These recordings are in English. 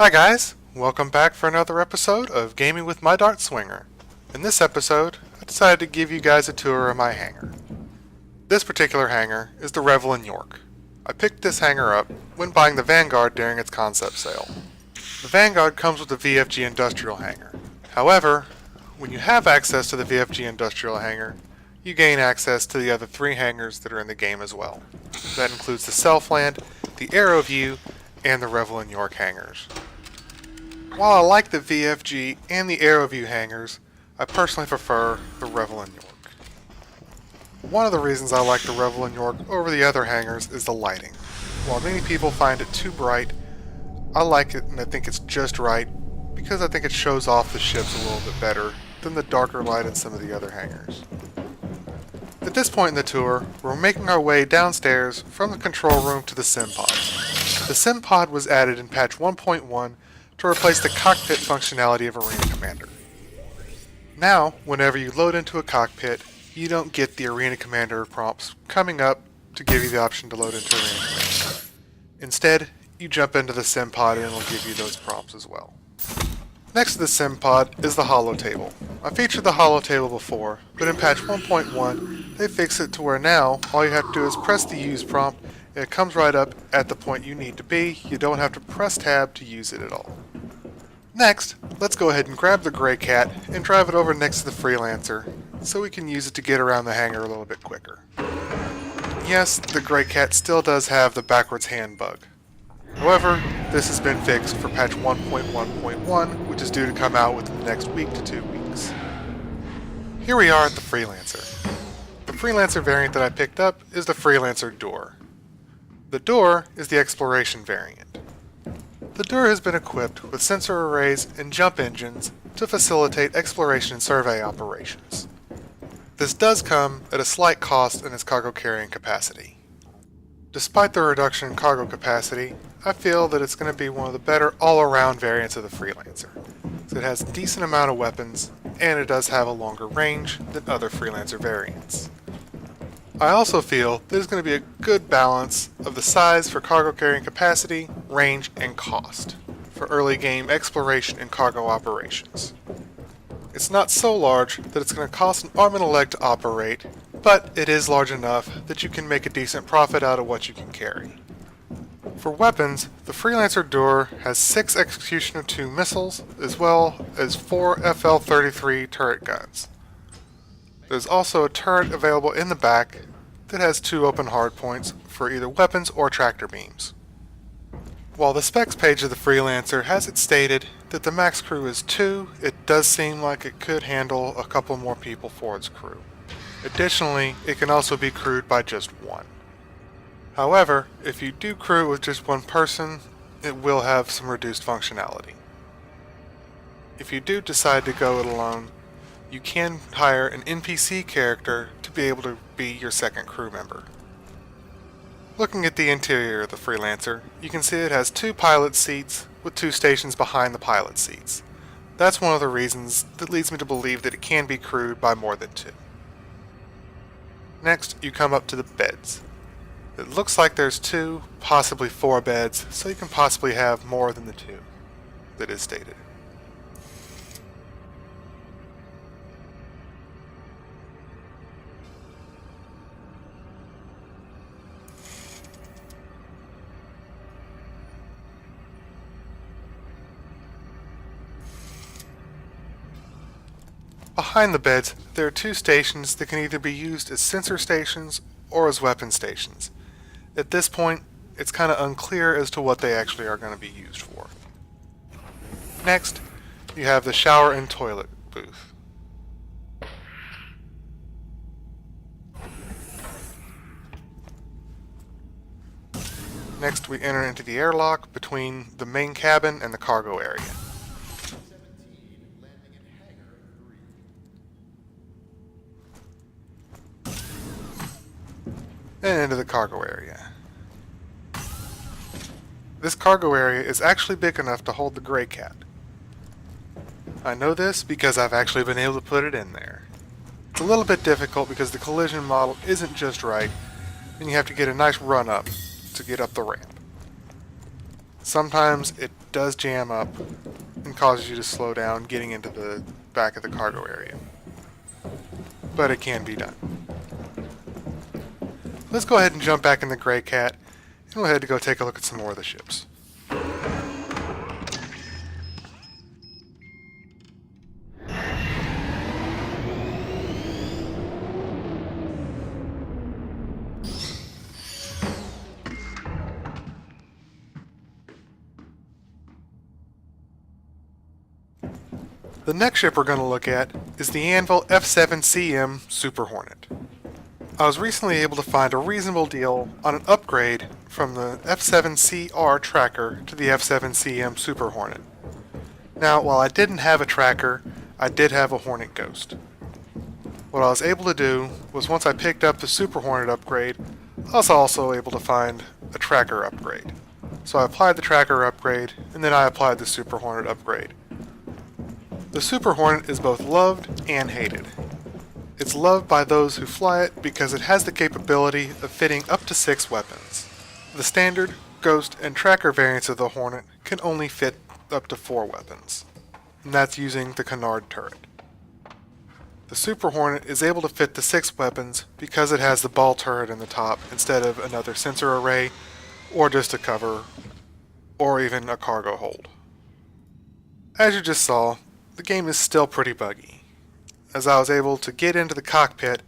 Hi guys, welcome back for another episode of Gaming with my Dart Swinger. In this episode, I decided to give you guys a tour of my hangar. This particular hangar is the Revel in York. I picked this hangar up when buying the Vanguard during its concept sale. The Vanguard comes with the VFG Industrial hangar. However, when you have access to the VFG Industrial hangar, you gain access to the other three hangars that are in the game as well. That includes the Selfland, the Aero View, and the Revel in York hangars. While I like the VFG and the Aero View hangars, I personally prefer the Revel in York. One of the reasons I like the Revel in York over the other hangars is the lighting. While many people find it too bright, I like it and I think it's just right because I think it shows off the ships a little bit better than the darker light in some of the other hangars. At this point in the tour, we're making our way downstairs from the control room to the sim pod. The sim pod was added in patch 1.1 to replace the cockpit functionality of Arena Commander. Now, whenever you load into a cockpit, you don't get the Arena Commander prompts coming up to give you the option to load into Arena Commander. Instead, you jump into the sim pod and it'll give you those prompts as well. Next to the sim pod is the holo table. I featured the holo table before, but in patch 1.1 they fixed it to where now all you have to do is press the use prompt and it comes right up at the point you need to be. You don't have to press tab to use it at all. Next, let's go ahead and grab the Grey Cat and drive it over next to the Freelancer so we can use it to get around the hangar a little bit quicker. Yes, the Grey Cat still does have the backwards hand bug. However, this has been fixed for patch 1.1.1, which is due to come out within the next week to 2 weeks. Here we are at the Freelancer. The Freelancer variant that I picked up is the Freelancer Door. The Door is the Exploration variant. The Door has been equipped with sensor arrays and jump engines to facilitate exploration and survey operations. This does come at a slight cost in its cargo carrying capacity. Despite the reduction in cargo capacity, I feel that it's going to be one of the better all-around variants of the Freelancer. So it has a decent amount of weapons, and it does have a longer range than other Freelancer variants. I also feel there's going to be a good balance of the size for cargo carrying capacity, range, and cost for early game exploration and cargo operations. It's not so large that it's going to cost an arm and a leg to operate, but it is large enough that you can make a decent profit out of what you can carry. For weapons, the Freelancer Door has 6 Executioner 2 missiles, as well as 4 FL-33 turret guns. There's also a turret available in the back that has 2 open hardpoints for either weapons or tractor beams. While the specs page of the Freelancer has it stated that the max crew is 2, it does seem like it could handle a couple more people for its crew. Additionally, it can also be crewed by just 1. However, if you do crew it with just 1 person, it will have some reduced functionality. If you do decide to go it alone, you can hire an NPC character to be able to be your second crew member. Looking at the interior of the Freelancer, you can see it has 2 pilot seats with 2 stations behind the pilot seats. That's one of the reasons that leads me to believe that it can be crewed by more than 2. Next, you come up to the beds. It looks like there's 2, possibly 4 beds, so you can possibly have more than the 2 that is stated. Behind the beds, there are 2 stations that can either be used as sensor stations or as weapon stations. At this point, it's kind of unclear as to what they actually are going to be used for. Next, you have the shower and toilet booth. Next, we enter into the airlock between the main cabin and the cargo area. And into the cargo area. This cargo area is actually big enough to hold the Grey Cat. I know this because I've actually been able to put it in there. It's a little bit difficult because the collision model isn't just right, and you have to get a nice run up to get up the ramp. sometimes it does jam up and causes you to slow down getting into the back of the cargo area. But it can be done. Let's go ahead and jump back in the Grey Cat, and we'll head to go take a look at some more of the ships. The next ship we're going to look at is the Anvil F7CM Super Hornet. I was recently able to find a reasonable deal on an upgrade from the F7CR tracker to the F7CM Super Hornet. Now, while I didn't have a tracker, I did have a Hornet Ghost. What I was able to do was, once I picked up the Super Hornet upgrade, I was also able to find a tracker upgrade. So I applied the tracker upgrade, and then I applied the Super Hornet upgrade. The Super Hornet is both loved and hated. It's loved by those who fly it because it has the capability of fitting up to 6 weapons. The standard, Ghost, and Tracker variants of the Hornet can only fit up to 4 weapons, and that's using the Canard turret. The Super Hornet is able to fit the 6 weapons because it has the ball turret in the top instead of another sensor array, or just a cover, or even a cargo hold. As you just saw, the game is still pretty buggy, as I was able to get into the cockpit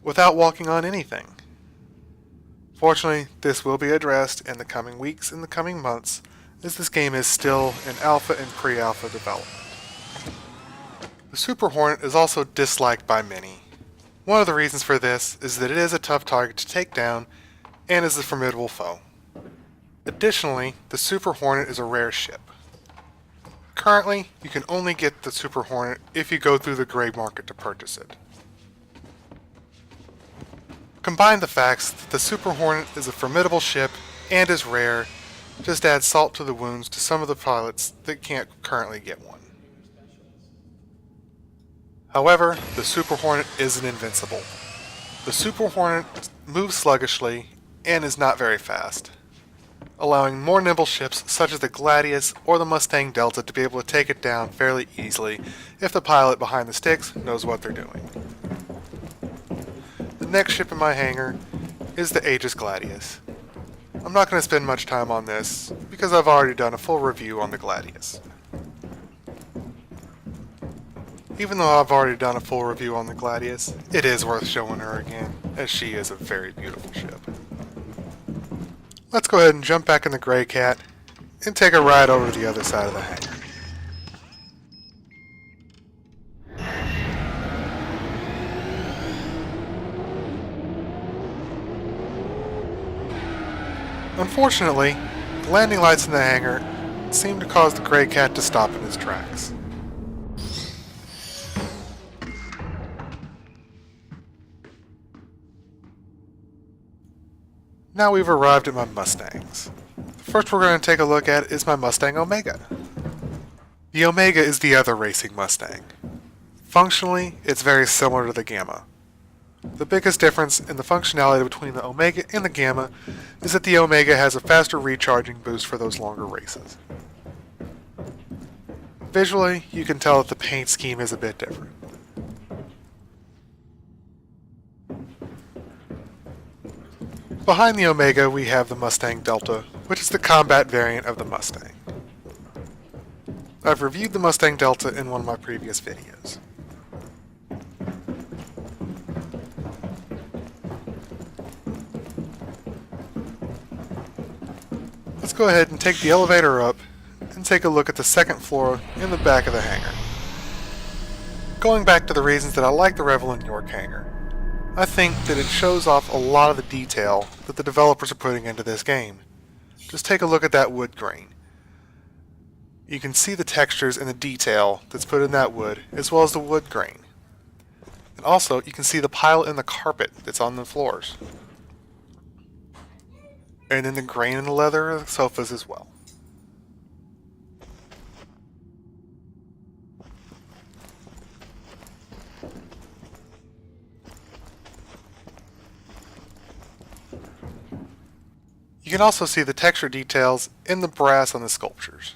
without walking on anything. Fortunately, this will be addressed in the coming weeks and the coming months, as this game is still in alpha and pre-alpha development. The Super Hornet is also disliked by many. One of the reasons for this is that it is a tough target to take down and is a formidable foe. Additionally, the Super Hornet is a rare ship. Currently, you can only get the Super Hornet if you go through the gray market to purchase it. Combine the facts that the Super Hornet is a formidable ship and is rare, just add salt to the wounds to some of the pilots that can't currently get one. However, the Super Hornet isn't invincible. The Super Hornet moves sluggishly and is not very fast, allowing more nimble ships such as the Gladius or the Mustang Delta to be able to take it down fairly easily if the pilot behind the sticks knows what they're doing. The next ship in my hangar is the Aegis Gladius. I'm not going to spend much time on this because I've already done a full review on the Gladius. Even though I've already done a full review on the Gladius, it is worth showing her again, as she is a very beautiful ship. Let's go ahead and jump back in the Grey Cat and take a ride over to the other side of the hangar. Unfortunately, the landing lights in the hangar seem to cause the Grey Cat to stop in its tracks. Now we've arrived at my Mustangs. The first we're going to take a look at is my Mustang Omega. The Omega is the other racing Mustang. Functionally, it's very similar to the Gamma. The biggest difference in the functionality between the Omega and the Gamma is that the Omega has a faster recharging boost for those longer races. Visually, you can tell that the paint scheme is a bit different. Behind the Omega, we have the Mustang Delta, which is the combat variant of the Mustang. I've reviewed the Mustang Delta in one of my previous videos. Let's go ahead and take the elevator up and take a look at the second floor in the back of the hangar. Going back to the reasons that I like the Revel in York hangar, I think that it shows off a lot of the detail that the developers are putting into this game. Just take a look at that wood grain. You can see the textures and the detail that's put in that wood, as well as the wood grain. And also, you can see the pile in the carpet that's on the floors. And then the grain in the leather of the sofas as well. You can also see the texture details in the brass on the sculptures.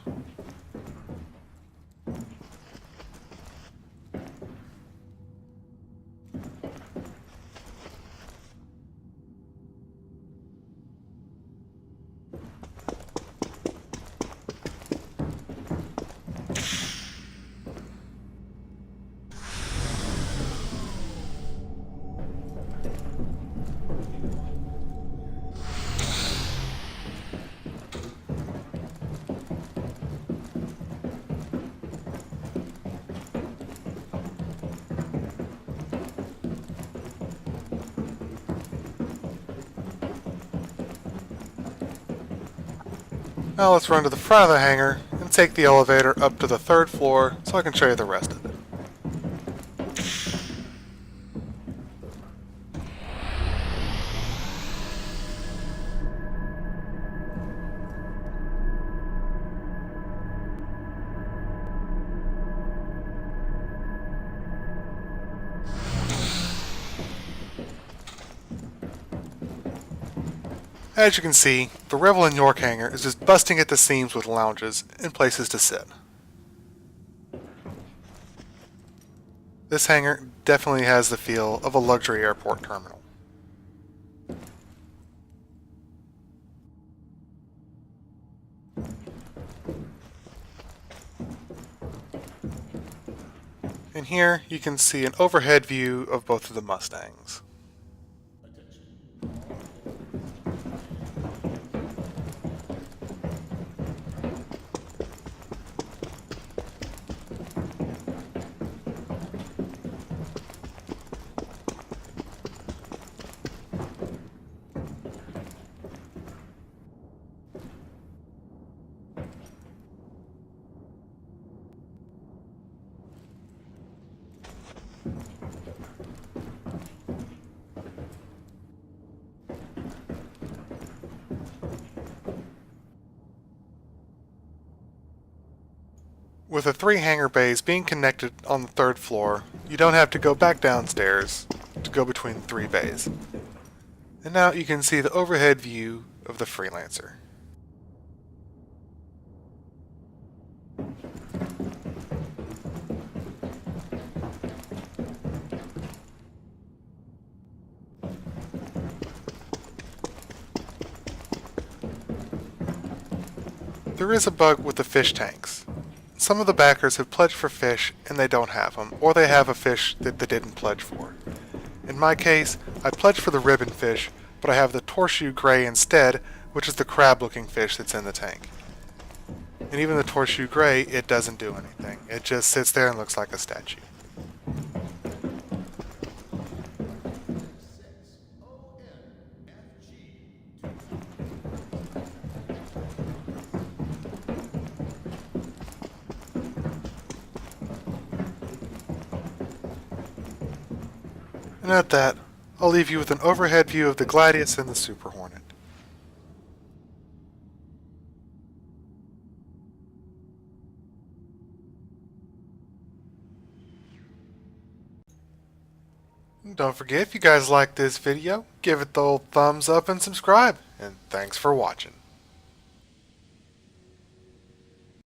Now let's run to the front of the hangar and take the elevator up to the 3rd floor so I can show you the rest of it. As you can see, the Revel in York hangar is just busting at the seams with lounges and places to sit. This hangar definitely has the feel of a luxury airport terminal. And here you can see an overhead view of both of the Mustangs. With the 3 hangar bays being connected on the 3rd floor, you don't have to go back downstairs to go between the 3 bays. And now you can see the overhead view of the Freelancer. There is a bug with the fish tanks. Some of the backers have pledged for fish and they don't have them, or they have a fish that they didn't pledge for. In my case, I pledged for the ribbon fish, but I have the Torshu Gray instead, which is the crab-looking fish that's in the tank. And even the Torshu Gray, it doesn't do anything. It just sits there and looks like a statue. And at that, I'll leave you with an overhead view of the Gladius and the Super Hornet. And don't forget, if you guys like this video, give it the old thumbs up and subscribe. And thanks for watching.